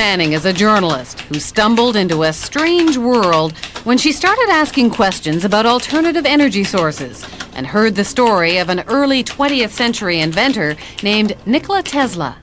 Manning is a journalist who stumbled into a strange world when she started asking questions about alternative energy sources and heard the story of an early 20th century inventor named Nikola Tesla.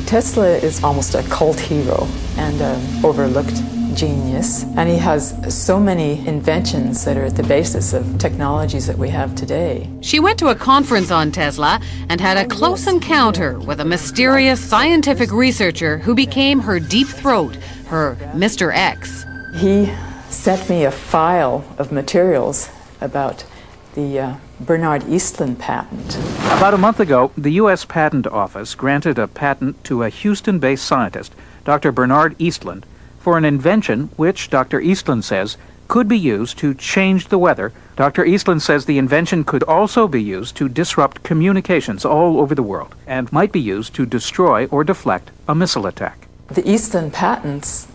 Tesla is almost a cult hero and an overlooked genius, and he has so many inventions that are at the basis of technologies that we have today. She went to a conference on Tesla and had a close encounter with a mysterious scientific researcher who became her deep throat, her Mr. X. He sent me a file of materials about the Bernard Eastlund patent. About a month ago, the U.S. Patent Office granted a patent to a Houston-based scientist, Dr. Bernard Eastlund, for an invention which, Dr. Eastlund says, could be used to change the weather. Dr. Eastlund says the invention could also be used to disrupt communications all over the world and might be used to destroy or deflect a missile attack. The Eastlund patents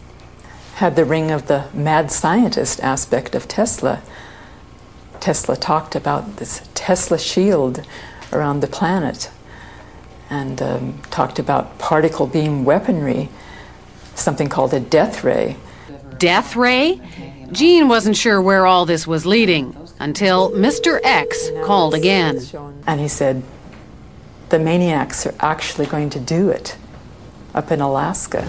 had the ring of the mad scientist aspect of Tesla. Tesla talked about this Tesla shield around the planet and talked about particle beam weaponry, something called a death ray. Death ray? Jean wasn't sure where all this was leading until Mr. X called again. And he said, the maniacs are actually going to do it up in Alaska.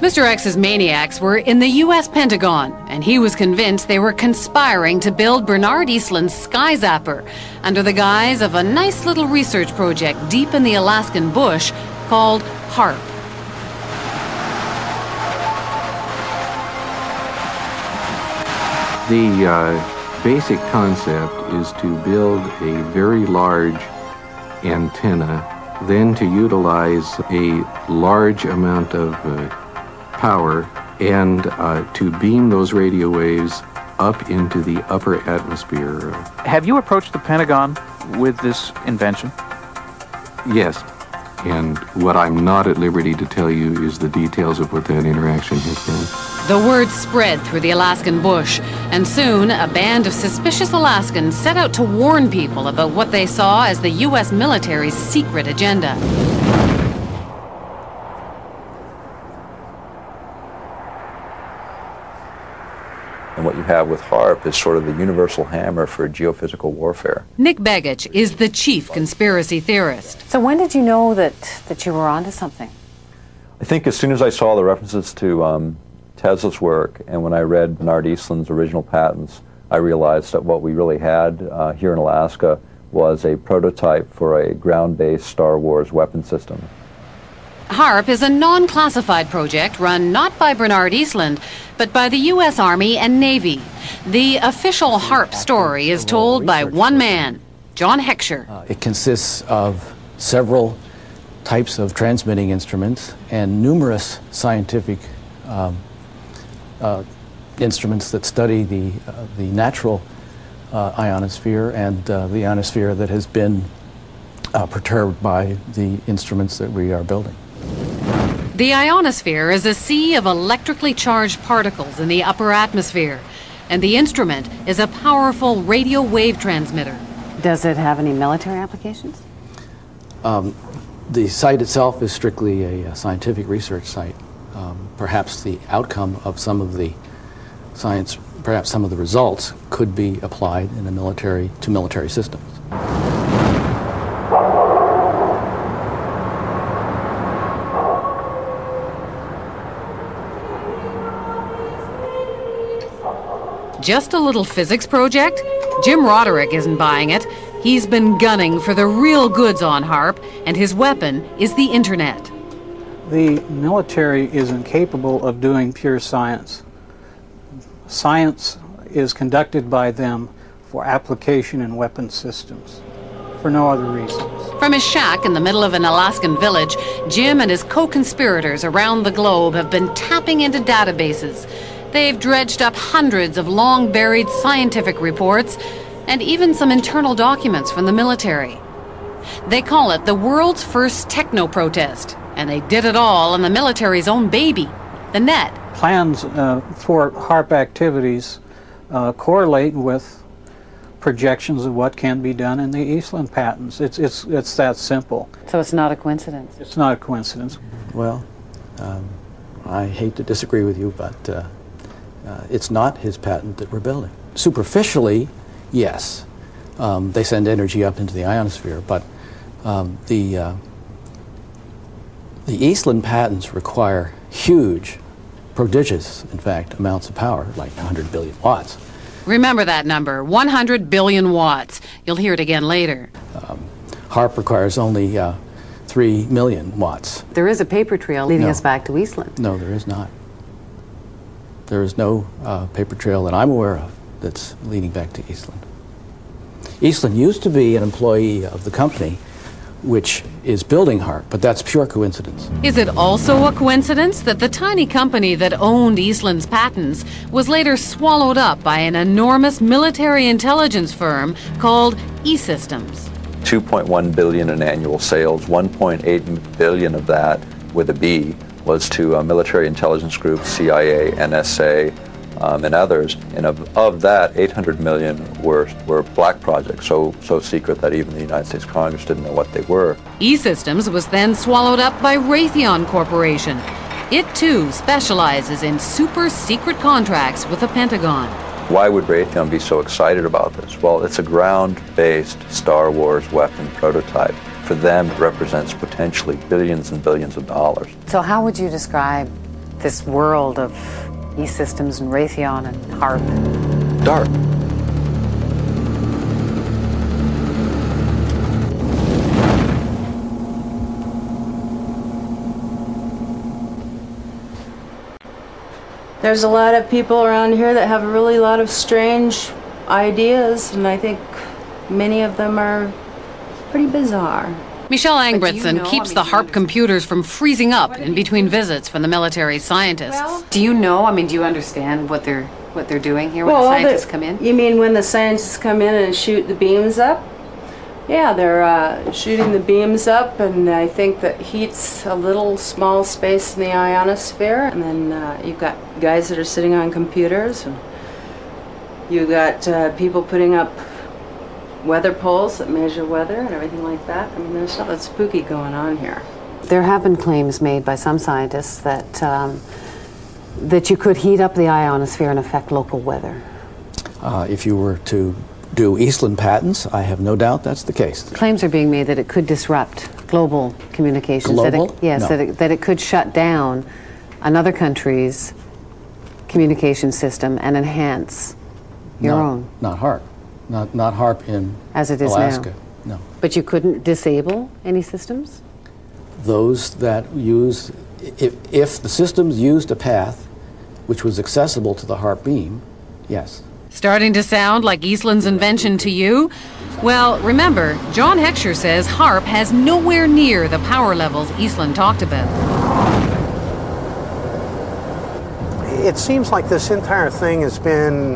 Mr. X's maniacs were in the U.S. Pentagon, and he was convinced they were conspiring to build Bernard Eastlund's sky zapper under the guise of a nice little research project deep in the Alaskan bush called HAARP. The basic concept is to build a very large antenna, then to utilize a large amount of power and to beam those radio waves up into the upper atmosphere. Have you approached the Pentagon with this invention? Yes, and what I'm not at liberty to tell you is the details of what that interaction has been. The word spread through the Alaskan bush, and soon a band of suspicious Alaskans set out to warn people about what they saw as the U.S. military's secret agenda. And what you have with HAARP is sort of the universal hammer for geophysical warfare. Nick Begich is the chief conspiracy theorist. So when did you know that you were onto something? I think as soon as I saw the references to Tesla's work, and when I read Bernard Eastlund's original patents, I realized that what we really had here in Alaska was a prototype for a ground-based Star Wars weapon system. HAARP is a non-classified project run not by Bernard Eastlund, but by the U.S. Army and Navy. The official HAARP story is told by one man, John Heckscher. It consists of several types of transmitting instruments and numerous scientific instruments that study the natural ionosphere and the ionosphere that has been perturbed by the instruments that we are building. The ionosphere is a sea of electrically charged particles in the upper atmosphere, and the instrument is a powerful radio wave transmitter. Does it have any military applications? The site itself is strictly a scientific research site. Perhaps the outcome of some of the science, perhaps some of the results, could be applied in to military systems. Just a little physics project? Jim Roderick isn't buying it. He's been gunning for the real goods on HAARP, and his weapon is the internet. The military is incapable of doing pure science. Science is conducted by them for application in weapon systems, for no other reasons. From his shack in the middle of an Alaskan village, Jim and his co-conspirators around the globe have been tapping into databases. They've dredged up hundreds of long-buried scientific reports and even some internal documents from the military. They call it the world's first techno-protest, and they did it all on the military's own baby, the net. Plans for HAARP activities correlate with projections of what can be done in the Eastland patents. It's that simple. So it's not a coincidence? It's not a coincidence. Well, I hate to disagree with you, but it's not his patent that we're building. Superficially, yes. They send energy up into the ionosphere, but the Eastland patents require huge, prodigious, in fact, amounts of power, like 100 billion watts. Remember that number, 100 billion watts. You'll hear it again later. HAARP requires only 3 million watts. There is a paper trail leading us back to Eastland. No, there is not. There is no paper trail that I'm aware of that's leading back to Eastland. Eastland used to be an employee of the company which is building HAARP, but that's pure coincidence. Is it also a coincidence that the tiny company that owned Eastland's patents was later swallowed up by an enormous military intelligence firm called E-Systems? 2.1 billion in annual sales, 1.8 billion of that, with a B, was to military intelligence groups, CIA, NSA, and others. And of that, 800 million were black projects, so secret that even the United States Congress didn't know what they were. E-Systems was then swallowed up by Raytheon Corporation. It too specializes in super secret contracts with the Pentagon. Why would Raytheon be so excited about this? Well, it's a ground-based Star Wars weapon prototype. For them, it represents potentially billions and billions of dollars. So how would you describe this world of E-Systems and Raytheon and HAARP? Dark. There's a lot of people around here that have a really lot of strange ideas, and I think many of them are pretty bizarre. Michelle Angbritson keeps the HAARP computers from freezing up in between visits from the military scientists. Do you know, do you understand what they're doing here when the scientists come in? You mean when the scientists come in and shoot the beams up? Yeah, they're shooting the beams up, and I think that heats a little small space in the ionosphere, and then you've got guys that are sitting on computers, and you've got people putting up weather poles that measure weather and everything like that. I mean, there's something spooky going on here. There have been claims made by some scientists that that you could heat up the ionosphere and affect local weather. If you were to do Eastland patents, I have no doubt that's the case. Claims are being made that it could disrupt global communications. Global? Yes, No. that it could shut down another country's communication system and enhance your own. Not HAARP. Not HAARP in As it is Alaska. now. No. But you couldn't disable any systems? Those that use, if the systems used a path which was accessible to the HAARP beam, yes. Starting to sound like Eastland's invention to you? Well, remember, John Heckscher says HAARP has nowhere near the power levels Eastland talked about. It seems like this entire thing has been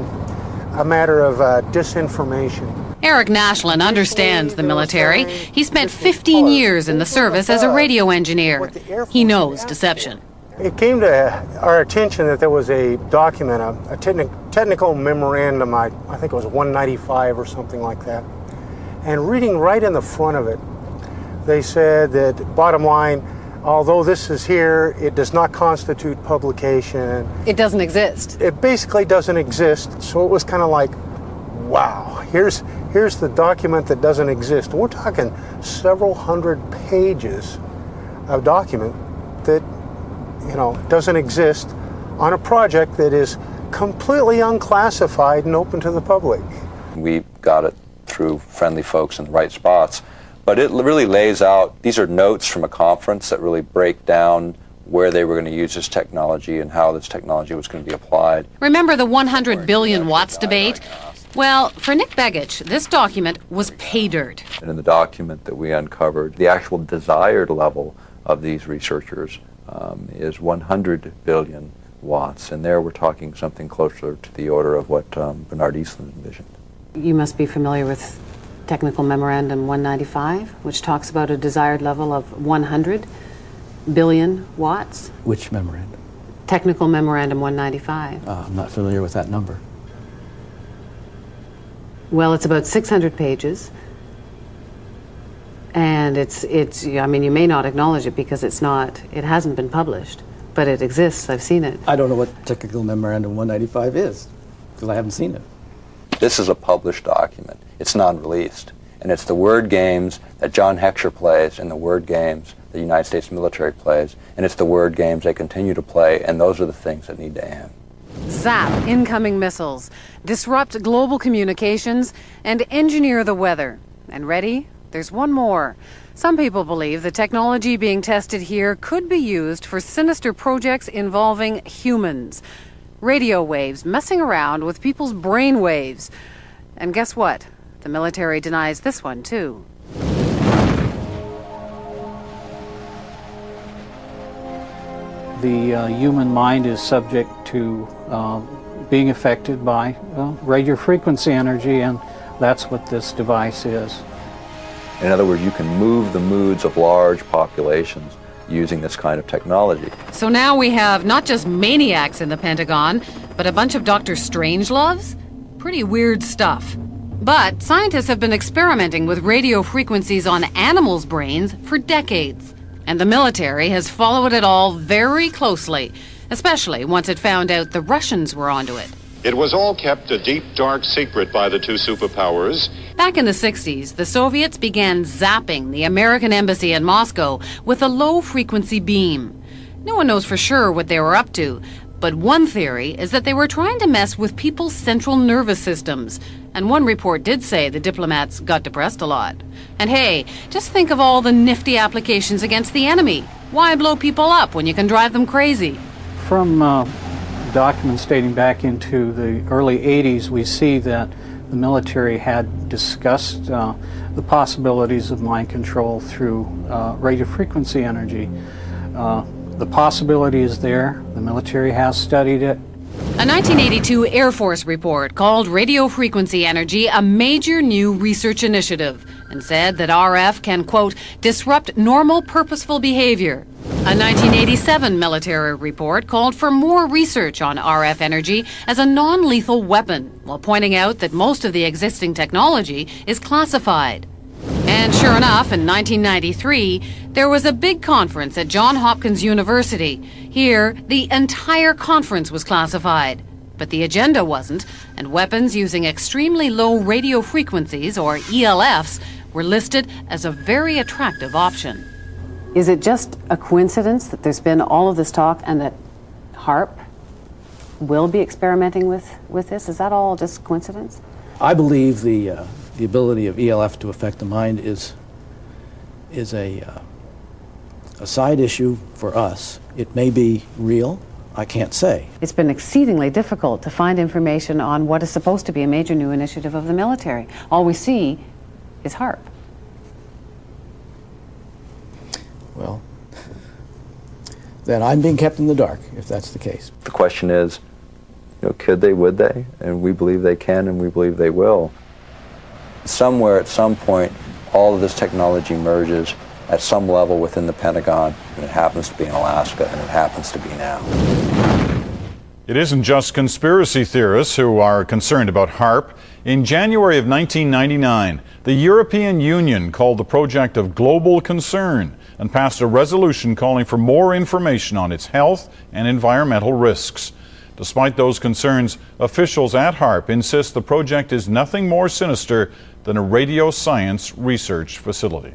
a matter of disinformation. Eric Nashlin understands the military. He spent 15 years in the service as a radio engineer. He knows deception. It came to our attention that there was a document, a technical memorandum, I think it was 195 or something like that. And reading right in the front of it, they said that, bottom line, although this is here, it does not constitute publication. It doesn't exist. It basically doesn't exist. So it was kind of like, wow, here's the document that doesn't exist. We're talking several hundred pages of document that, doesn't exist on a project that is completely unclassified and open to the public. We got it through friendly folks in the right spots, but it really lays out, these are notes from a conference that really break down where they were going to use this technology and how this technology was going to be applied. Remember the 100 billion watts debate? Well, for Nick Begich, this document was pay dirt. And in the document that we uncovered, the actual desired level of these researchers is 100 billion watts, and there we're talking something closer to the order of what Bernard Eastland envisioned. You must be familiar with Technical Memorandum 195, which talks about a desired level of 100 billion watts. Which memorandum? Technical Memorandum 195. I'm not familiar with that number. Well, it's about 600 pages. And I mean, you may not acknowledge it because it hasn't been published, but it exists. I've seen it. I don't know what Technical Memorandum 195 is, because I haven't seen it. This is a published document. It's non-released. And it's the word games that John Heckscher plays and the word games the United States military plays, and it's the word games they continue to play, and those are the things that need to end. Zap incoming missiles, disrupt global communications, and engineer the weather. And ready? There's one more. Some people believe the technology being tested here could be used for sinister projects involving humans. Radio waves messing around with people's brain waves. And guess what? The military denies this one, too. The human mind is subject to being affected by radio frequency energy, and that's what this device is. In other words, you can move the moods of large populations using this kind of technology. So now we have not just maniacs in the Pentagon, but a bunch of Dr. Strangeloves? Pretty weird stuff. But scientists have been experimenting with radio frequencies on animals' brains for decades. And the military has followed it all very closely, especially once it found out the Russians were onto it. It was all kept a deep, dark secret by the two superpowers. Back in the 60s, the Soviets began zapping the American embassy in Moscow with a low-frequency beam. No one knows for sure what they were up to, but one theory is that they were trying to mess with people's central nervous systems. And one report did say the diplomats got depressed a lot. And hey, just think of all the nifty applications against the enemy. Why blow people up when you can drive them crazy? From documents dating back into the early 80s, we see that the military had discussed the possibilities of mind control through radio frequency energy. The possibility is there. The military has studied it. A 1982 Air Force report called radio frequency energy a major new research initiative and said that RF can, quote, disrupt normal purposeful behavior. A 1987 military report called for more research on RF energy as a non-lethal weapon, while pointing out that most of the existing technology is classified. And sure enough, in 1993, there was a big conference at Johns Hopkins University. Here, the entire conference was classified. But the agenda wasn't, and weapons using extremely low radio frequencies, or ELFs, were listed as a very attractive option. Is it just a coincidence that there's been all of this talk and that HAARP will be experimenting with this? Is that all just coincidence? I believe the ability of ELF to affect the mind is a side issue for us. It may be real. I can't say. It's been exceedingly difficult to find information on what is supposed to be a major new initiative of the military. All we see is HAARP. Well, then I'm being kept in the dark, if that's the case. The question is, could they, would they? And we believe they can, and we believe they will. Somewhere, at some point, all of this technology merges at some level within the Pentagon, and it happens to be in Alaska, and it happens to be now. It isn't just conspiracy theorists who are concerned about HAARP. In January of 1999, the European Union called the project of global concern and passed a resolution calling for more information on its health and environmental risks. Despite those concerns, officials at HAARP insist the project is nothing more sinister than a radio science research facility.